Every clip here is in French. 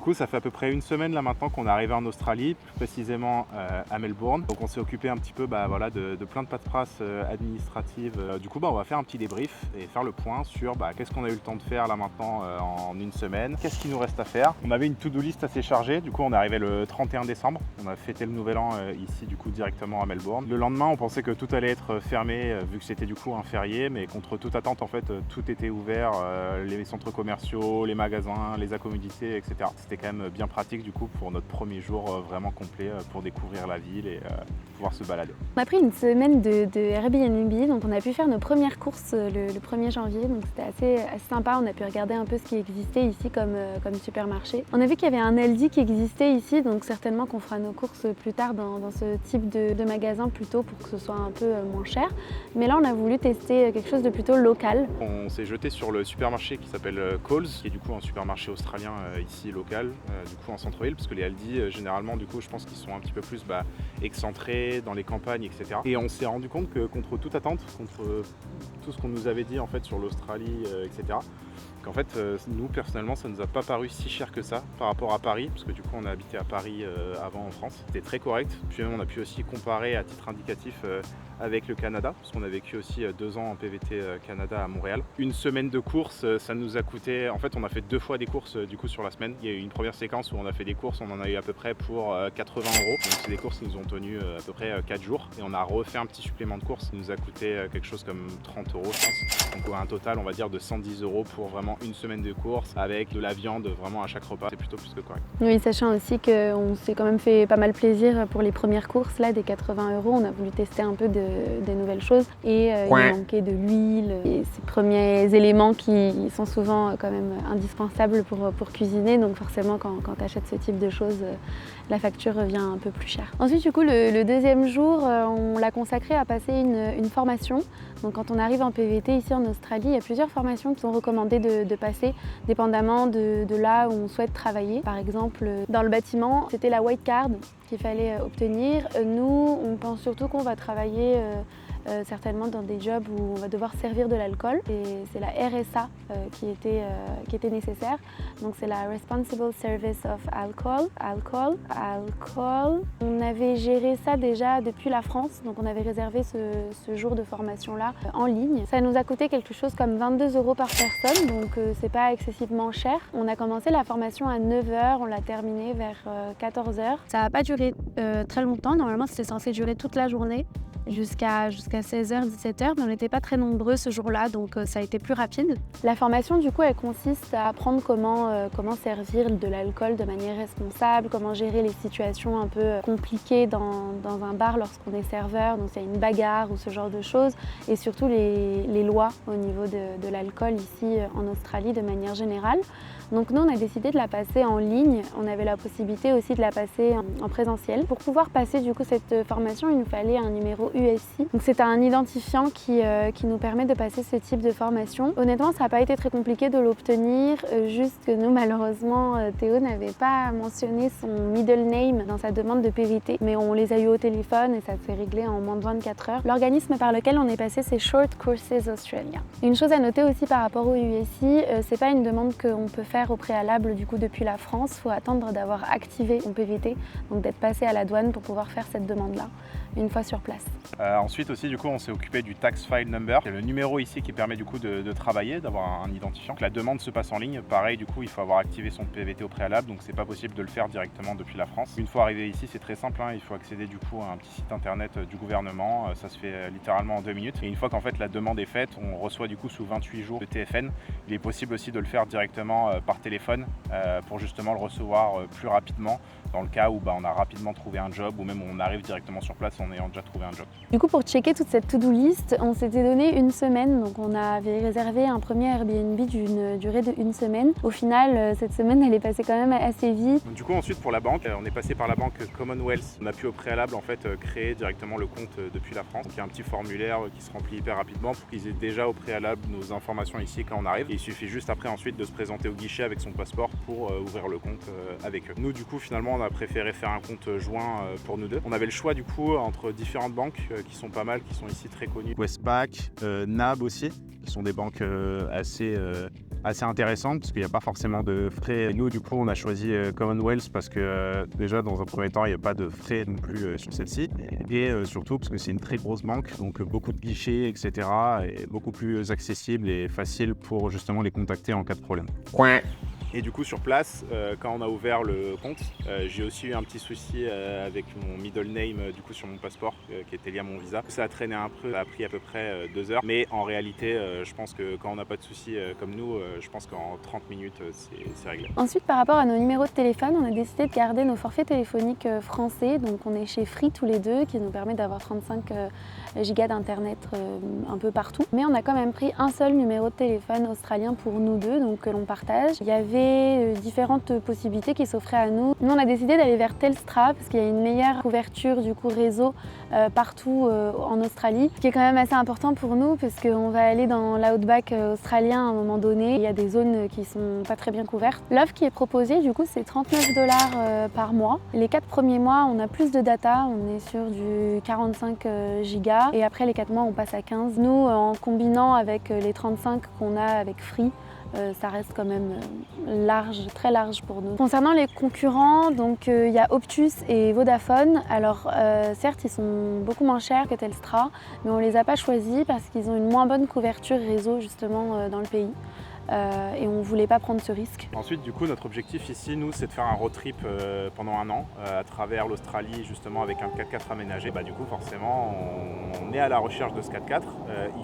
coup, ça fait à peu près une semaine là maintenant qu'on est arrivé en Australie, plus précisément à Melbourne. Donc on s'est occupé un petit peu de plein de paperasses administratives. Du coup, on va faire un petit débrief et faire le point sur qu'est-ce qu'on a eu le temps de faire là maintenant en une semaine, qu'est-ce qu'il nous reste à faire. On avait une to-do list assez chargée, du coup on est arrivé le 31 décembre. On a fêté le nouvel an ici du coup directement à Melbourne. Le lendemain, on pensait que tout allait être fermé vu que c'était du coup un férié, mais contre toute attente en fait tout était ouvert, les centres commerciaux, les magasins, les accommodités, etc. C'était quand même bien pratique du coup pour notre premier jour vraiment complet pour découvrir la ville et pouvoir se balader. On a pris une semaine de Airbnb, donc on a pu faire nos premières courses le 1er janvier, donc c'était assez sympa. On a pu regarder un peu ce qui existait ici comme supermarché. On a vu qu'il y avait un Aldi qui existait ici, donc certainement qu'on fera nos courses plus tard dans ce type de magasin plutôt pour que ce soit un peu moins cher. Mais là on a voulu tester quelque chose de plutôt local. On s'est jeté sur le supermarché qui s'appelle Coles, qui est du coup un supermarché australien ici local, du coup en centre-ville, parce que les Aldi généralement du coup je pense qu'ils sont un petit peu plus excentrés dans les campagnes, etc. Et on s'est rendu compte que contre toute attente, contre tout ce qu'on nous avait dit en fait sur l'Australie, etc. qu'en fait nous personnellement ça nous a pas paru si cher que ça par rapport à Paris, parce que du coup on a habité à Paris avant en France. C'était très correct, puis même on a pu aussi comparer à titre indicatif avec le Canada, parce qu'on a vécu aussi 2 ans en PVT Canada à Montréal. Une semaine de courses, ça nous a coûté, en fait on a fait 2 fois des courses du coup sur la semaine. Il y a eu une première séquence où on a fait des courses, on en a eu à peu près pour 80 €. Donc c'est des courses qui nous ont tenu à peu près 4 jours. Et on a refait un petit supplément de courses qui nous a coûté quelque chose comme 30 € je pense. Donc un total on va dire de 110 € pour vraiment une semaine de courses avec de la viande vraiment à chaque repas. C'est plutôt plus que correct. Oui, sachant aussi qu'on s'est quand même fait pas mal plaisir pour les premières courses là, des 80 €. On a voulu tester un peu des nouvelles choses et il manquait de l'huile et ces premiers éléments qui sont souvent quand même indispensables pour cuisiner. Donc forcément quand tu achètes ce type de choses, la facture revient un peu plus cher. Ensuite du coup le deuxième jour, on l'a consacré à passer une formation. Donc quand on arrive en PVT ici en Australie, il y a plusieurs formations qui sont recommandées de passer dépendamment de là où on souhaite travailler. Par exemple dans le bâtiment, c'était la White Card qu'il fallait obtenir. Nous, on pense surtout qu'on va travailler certainement dans des jobs où on va devoir servir de l'alcool. Et c'est la RSA qui était nécessaire. Donc c'est la Responsible Service of Alcohol. On avait géré ça déjà depuis la France, donc on avait réservé ce jour de formation-là en ligne. Ça nous a coûté quelque chose comme 22 € par personne, donc c'est pas excessivement cher. On a commencé la formation à 9 h, on l'a terminée vers 14 h. Ça n'a pas duré très longtemps, normalement c'était censé durer toute la journée. Jusqu'à 16 h, 17 h, mais on n'était pas très nombreux ce jour-là, donc ça a été plus rapide. La formation, du coup, elle consiste à apprendre comment servir de l'alcool de manière responsable, comment gérer les situations un peu compliquées dans un bar lorsqu'on est serveur, donc il y a une bagarre ou ce genre de choses, et surtout les lois au niveau de l'alcool ici en Australie de manière générale. Donc nous, on a décidé de la passer en ligne. On avait la possibilité aussi de la passer en présentiel. Pour pouvoir passer du coup cette formation, il nous fallait un numéro USI. Donc c'est un identifiant qui nous permet de passer ce type de formation. Honnêtement, ça n'a pas été très compliqué de l'obtenir, juste que nous, malheureusement, Théo n'avait pas mentionné son middle name dans sa demande de PVT. Mais on les a eu au téléphone et ça s'est réglé en moins de 24 heures. L'organisme par lequel on est passé, c'est Short Courses Australia. Une chose à noter aussi par rapport au USI, c'est pas une demande qu'on peut faire au préalable du coup depuis la France. Il faut attendre d'avoir activé son PVT, donc d'être passé à la douane pour pouvoir faire cette demande-là une fois sur place. Ensuite aussi du coup on s'est occupé du tax file number, c'est le numéro ici qui permet du coup de travailler, d'avoir un identifiant. La demande se passe en ligne, pareil du coup il faut avoir activé son PVT au préalable, donc c'est pas possible de le faire directement depuis la France. Une fois arrivé ici c'est très simple, il faut accéder du coup à un petit site internet du gouvernement, ça se fait littéralement en 2 minutes. Et une fois qu'en fait la demande est faite, on reçoit du coup sous 28 jours de TFN. Il est possible aussi de le faire directement par téléphone pour justement le recevoir plus rapidement dans le cas où on a rapidement trouvé un job ou même on arrive directement sur place en ayant déjà trouvé un job. Du coup, pour checker toute cette to-do list, on s'était donné une semaine. Donc on avait réservé un premier Airbnb d'une durée de 1 semaine. Au final, cette semaine, elle est passée quand même assez vite. Donc, du coup, ensuite pour la banque, on est passé par la banque Commonwealth. On a pu au préalable en fait créer directement le compte depuis la France. Donc il y a un petit formulaire qui se remplit hyper rapidement pour qu'ils aient déjà au préalable nos informations ici quand on arrive. Et il suffit juste après ensuite de se présenter au guichet avec son passeport pour ouvrir le compte avec eux. Nous du coup finalement on a préféré faire un compte joint pour nous deux. On avait le choix du coup entre différentes banques qui sont pas mal, qui sont ici très connues. Westpac, NAB aussi, qui sont des banques assez assez intéressante parce qu'il n'y a pas forcément de frais. Et nous, du coup, on a choisi Commonwealth parce que déjà, dans un premier temps, il n'y a pas de frais non plus sur celle-ci. Et surtout parce que c'est une très grosse banque, donc beaucoup de guichets, etc. et beaucoup plus accessible et facile pour justement les contacter en cas de problème. Et du coup sur place, quand on a ouvert le compte, j'ai aussi eu un petit souci avec mon middle name du coup sur mon passeport qui était lié à mon visa. Ça a traîné un peu, ça a pris à peu près 2 heures. Mais en réalité, je pense que quand on n'a pas de soucis comme nous, je pense qu'en 30 minutes, c'est réglé. Ensuite, par rapport à nos numéros de téléphone, on a décidé de garder nos forfaits téléphoniques français. Donc on est chez Free tous les deux, qui nous permet d'avoir 35 gigas d'internet un peu partout. Mais on a quand même pris un seul numéro de téléphone australien pour nous deux, donc que l'on partage. Il y avait différentes possibilités qui s'offraient à nous. Nous, on a décidé d'aller vers Telstra parce qu'il y a une meilleure couverture du coup réseau partout en Australie, ce qui est quand même assez important pour nous parce qu'on va aller dans l'outback australien à un moment donné. Il y a des zones qui sont pas très bien couvertes. L'offre qui est proposée, du coup, c'est 39 $ par mois. Les 4 premiers mois, on a plus de data, on est sur du 45 gigas et après les 4 mois, on passe à 15. Nous, en combinant avec les 35 qu'on a avec Free, ça reste quand même large, très large pour nous. Concernant les concurrents, donc il y a Optus et Vodafone. Alors certes, ils sont beaucoup moins chers que Telstra, mais on les a pas choisis parce qu'ils ont une moins bonne couverture réseau justement dans le pays. Et on ne voulait pas prendre ce risque. Ensuite, du coup, notre objectif ici, nous, c'est de faire un road trip pendant 1 an à travers l'Australie, justement avec un 4x4 aménagé. Du coup, forcément, on est à la recherche de ce 4x4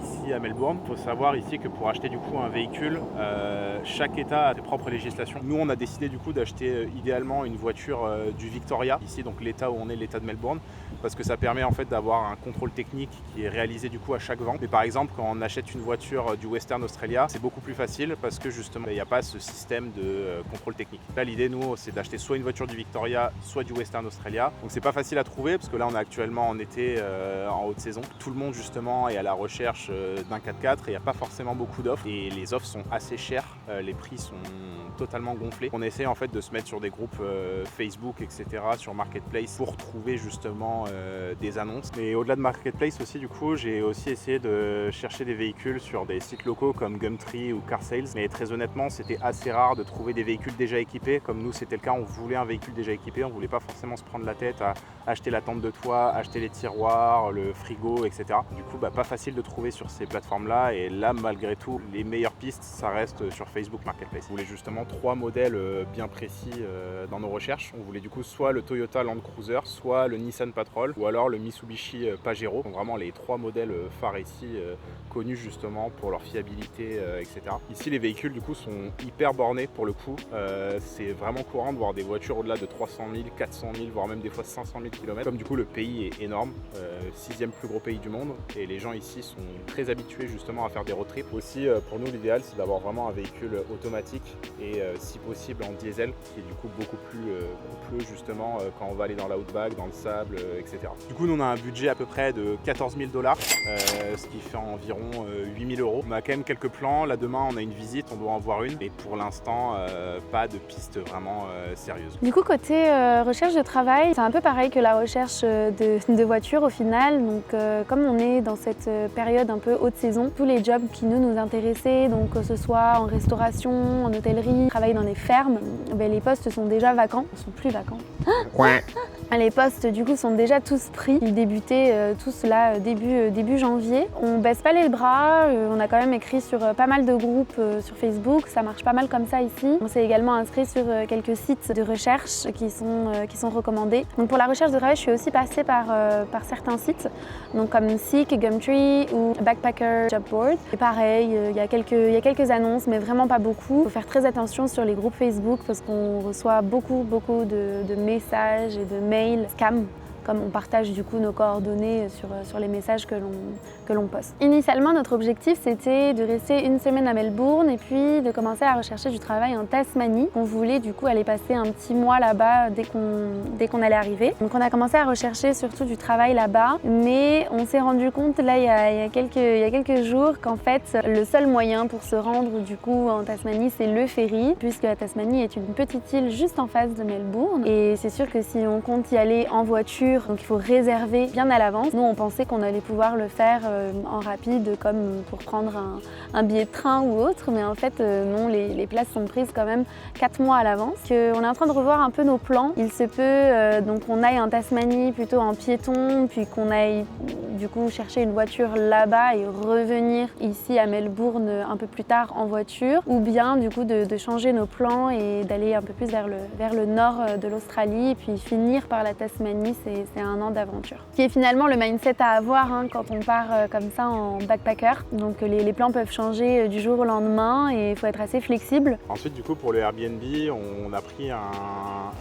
ici à Melbourne. Il faut savoir ici que pour acheter du coup un véhicule, chaque État a ses propres législations. Nous, on a décidé du coup d'acheter idéalement une voiture du Victoria, ici, donc l'État où on est, l'État de Melbourne, parce que ça permet en fait d'avoir un contrôle technique qui est réalisé du coup à chaque vente. Mais par exemple, quand on achète une voiture du Western Australia, c'est beaucoup plus facile parce que justement il n'y a pas ce système de contrôle technique. Là l'idée nous c'est d'acheter soit une voiture du Victoria soit du Western Australia. Donc c'est pas facile à trouver parce que là on est actuellement en été en haute saison. Tout le monde justement est à la recherche d'un 4x4 et il n'y a pas forcément beaucoup d'offres et les offres sont assez chères, les prix sont totalement gonflés. On essaie en fait de se mettre sur des groupes Facebook etc, sur Marketplace pour trouver justement des annonces. Mais au-delà de Marketplace aussi du coup j'ai aussi essayé de chercher des véhicules sur des sites locaux comme Gumtree ou Car Sales. Mais très honnêtement, c'était assez rare de trouver des véhicules déjà équipés. Comme nous, c'était le cas, on voulait un véhicule déjà équipé. On ne voulait pas forcément se prendre la tête à acheter la tente de toit, acheter les tiroirs, le frigo, etc. Du coup, pas facile de trouver sur ces plateformes-là. Et là, malgré tout, les meilleures pistes, ça reste sur Facebook Marketplace. On voulait justement 3 modèles bien précis dans nos recherches. On voulait du coup soit le Toyota Land Cruiser, soit le Nissan Patrol, ou alors le Mitsubishi Pajero. Donc vraiment les 3 modèles phares ici, connus justement pour leur fiabilité, etc. Ici, les véhicules du coup sont hyper bornés pour le coup. C'est vraiment courant de voir des voitures au-delà de 300 000, 400 000, voire même des fois 500 000 km. Comme du coup le pays est énorme, 6e plus gros pays du monde, et les gens ici sont très habitués justement à faire des road trips. Aussi, pour nous, l'idéal c'est d'avoir vraiment un véhicule automatique et si possible en diesel, qui est du coup beaucoup plus coûteux justement quand on va aller dans l'outback, dans le sable, etc. Du coup, nous on a un budget à peu près de 14 000 $, ce qui fait environ 8 000 €. On a quand même quelques plans. Là demain on a une visite, on doit en voir une, et pour l'instant pas de piste vraiment sérieuse. Du coup, côté recherche de travail, c'est un peu pareil que la recherche de voiture au final. Donc comme on est dans cette période un peu haute saison, tous les jobs qui nous intéressaient, donc que ce soit en restauration, en hôtellerie, travailler dans les fermes, les postes sont déjà vacants. Ils sont plus vacants. Les postes du coup sont déjà tous pris. Ils débutaient tous là début janvier. On baisse pas les bras, on a quand même écrit sur pas mal de groupes sur Facebook, ça marche pas mal comme ça ici. On s'est également inscrit sur quelques sites de recherche qui sont recommandés. Donc pour la recherche de travail, je suis aussi passée par certains sites, donc comme Seek, Gumtree ou Backpacker Job Board. Et pareil, il y a quelques annonces, mais vraiment pas beaucoup. Il faut faire très attention sur les groupes Facebook parce qu'on reçoit beaucoup de messages et de mails scam, comme on partage du coup nos coordonnées sur les messages que l'on poste. Initialement, notre objectif c'était de rester 1 semaine à Melbourne et puis de commencer à rechercher du travail en Tasmanie. On voulait du coup aller passer un petit mois là-bas dès qu'on allait arriver. Donc on a commencé à rechercher surtout du travail là-bas, mais on s'est rendu compte là il y a quelques jours qu'en fait le seul moyen pour se rendre du coup en Tasmanie c'est le ferry, puisque la Tasmanie est une petite île juste en face de Melbourne. Et c'est sûr que si on compte y aller en voiture voiture, donc il faut réserver bien à l'avance. Nous, on pensait qu'on allait pouvoir le faire en rapide, comme pour prendre un billet de train ou autre, mais en fait, non, les places sont prises quand même 4 mois à l'avance. On est en train de revoir un peu nos plans. Il se peut donc qu'on aille en Tasmanie plutôt en piéton, puis qu'on aille du coup chercher une voiture là-bas et revenir ici à Melbourne un peu plus tard en voiture, ou bien du coup de changer nos plans et d'aller un peu plus vers le nord de l'Australie et puis finir par la Tasmanie. C'est un an d'aventure. Qui est finalement le mindset à avoir quand on part comme ça en backpacker. Donc les plans peuvent changer du jour au lendemain et il faut être assez flexible. Ensuite, du coup, pour le Airbnb, on a pris un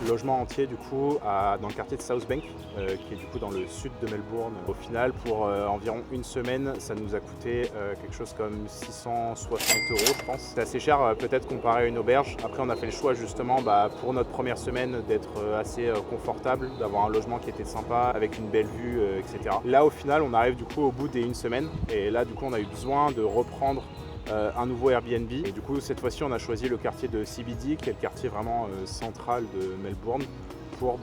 logement entier du coup dans le quartier de South Bank, qui est du coup dans le sud de Melbourne. Au final, pour environ une semaine, ça nous a coûté quelque chose comme 660 €, je pense. C'est assez cher peut-être comparé à une auberge. Après, on a fait le choix justement pour notre première semaine d'être assez confortable, d'avoir un logement qui était sympa, avec une belle vue, etc. Là, au final, on arrive du coup au bout d'une semaine. Et là, du coup, on a eu besoin de reprendre un nouveau Airbnb. Et du coup, cette fois-ci, on a choisi le quartier de CBD, qui est le quartier vraiment central de Melbourne, pour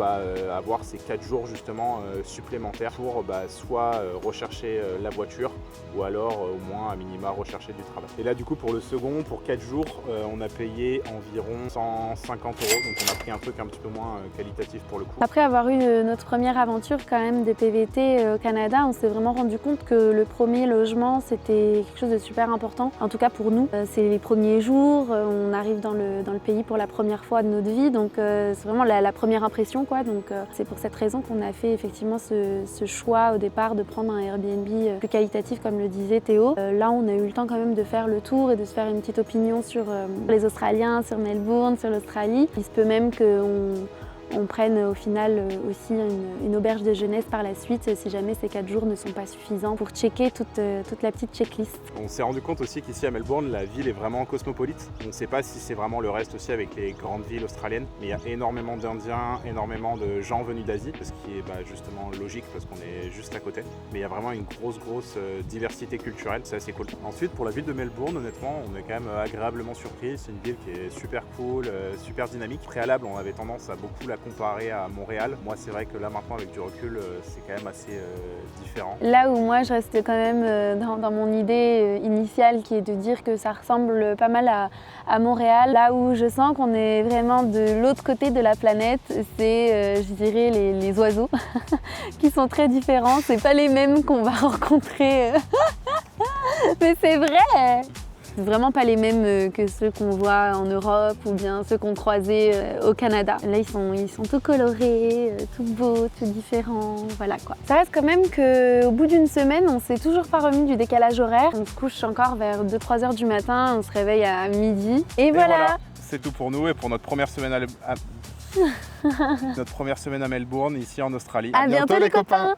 avoir ces 4 jours justement supplémentaires pour soit rechercher la voiture ou alors au moins à minima rechercher du travail. Et là du coup pour le second, pour 4 jours, on a payé environ 150 €, donc on a pris un truc un petit peu moins qualitatif pour le coup. Après avoir eu notre première aventure quand même des PVT au Canada, on s'est vraiment rendu compte que le premier logement c'était quelque chose de super important, en tout cas pour nous. C'est les premiers jours, on arrive dans le pays pour la première fois de notre vie, donc c'est vraiment la première impression. Donc c'est pour cette raison qu'on a fait effectivement ce choix au départ de prendre un Airbnb plus qualitatif comme le disait Théo. Là on a eu le temps quand même de faire le tour et de se faire une petite opinion sur les Australiens, sur Melbourne, sur l'Australie. Il se peut même qu'on prenne au final aussi une auberge de jeunesse par la suite si jamais ces 4 jours ne sont pas suffisants pour checker toute la petite checklist. On s'est rendu compte aussi qu'ici à Melbourne, la ville est vraiment cosmopolite. On ne sait pas si c'est vraiment le reste aussi avec les grandes villes australiennes, mais il y a énormément d'Indiens, énormément de gens venus d'Asie, ce qui est justement logique parce qu'on est juste à côté. Mais il y a vraiment une grosse diversité culturelle, c'est assez cool. Ensuite, pour la ville de Melbourne, honnêtement, on est quand même agréablement surpris. C'est une ville qui est super cool, super dynamique. Préalable, on avait tendance à beaucoup la comparer à Montréal. Moi, c'est vrai que là maintenant, avec du recul, c'est quand même assez différent. Là où moi, je reste quand même dans mon idée initiale qui est de dire que ça ressemble pas mal à Montréal. Là où je sens qu'on est vraiment de l'autre côté de la planète, c'est, je dirais, les oiseaux qui sont très différents. C'est pas les mêmes qu'on va rencontrer. Mais c'est vrai! C'est vraiment pas les mêmes que ceux qu'on voit en Europe ou bien ceux qu'on croisait au Canada. Là, ils sont tout colorés, tout beaux, tout différents, voilà quoi. Ça reste quand même qu'au bout d'une semaine, on s'est toujours pas remis du décalage horaire. On se couche encore vers 2-3 heures du matin, on se réveille à midi. Et voilà. C'est tout pour nous et pour notre première semaine notre première semaine à Melbourne, ici en Australie. À bientôt les copains.